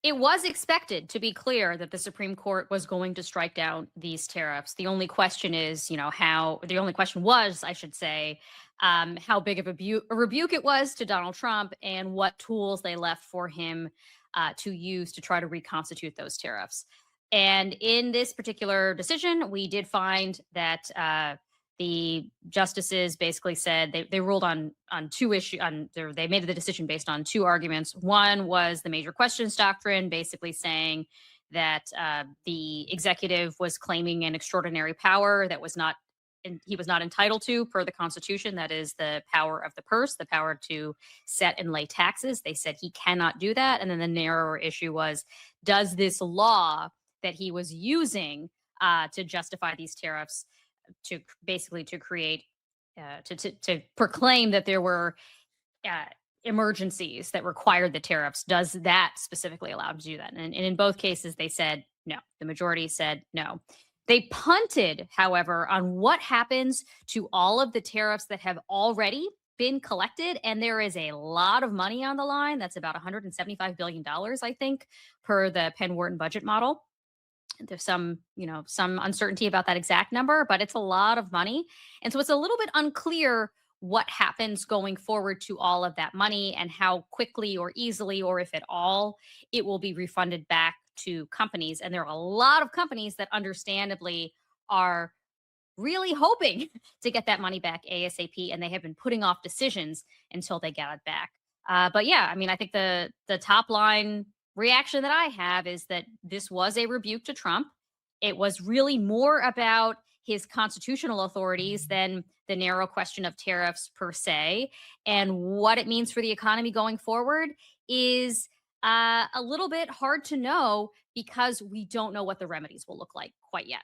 It was expected, to be clear, that the Supreme Court was going to strike down these tariffs. The only question is, the only question was, I should say, how big of a rebuke it was to Donald Trump and what tools they left for him to use to try to reconstitute those tariffs. And in this particular decision, we did find that the justices basically said they ruled on two issues. They made the decision based on two arguments. One was the major questions doctrine, basically saying that the executive was claiming an extraordinary power that he was not entitled to per the Constitution. That is the power of the purse, the power to set and lay taxes. They said he cannot do that. And then the narrower issue was, does this law that he was using to justify these tariffs to basically to create to proclaim that there were uh, emergencies that required the tariffs, does that specifically allow him to do that? And in both cases they said no. The majority said no. They punted, however, on what happens to all of the tariffs that have already been collected, and there is a lot of money on the line. That's about $175 billion, I think, per the Penn Wharton budget model. There's some uncertainty about that exact number, but it's a lot of money. And so it's a little bit unclear what happens going forward to all of that money and how quickly or easily, or if at all, it will be refunded back to companies. And there are a lot of companies that understandably are really hoping to get that money back ASAP, and they have been putting off decisions until they get it back. But yeah, I mean, I think the top line reaction that I have is that this was a rebuke to Trump. It was really more about his constitutional authorities than the narrow question of tariffs per se. And what it means for the economy going forward is a little bit hard to know because we don't know what the remedies will look like quite yet.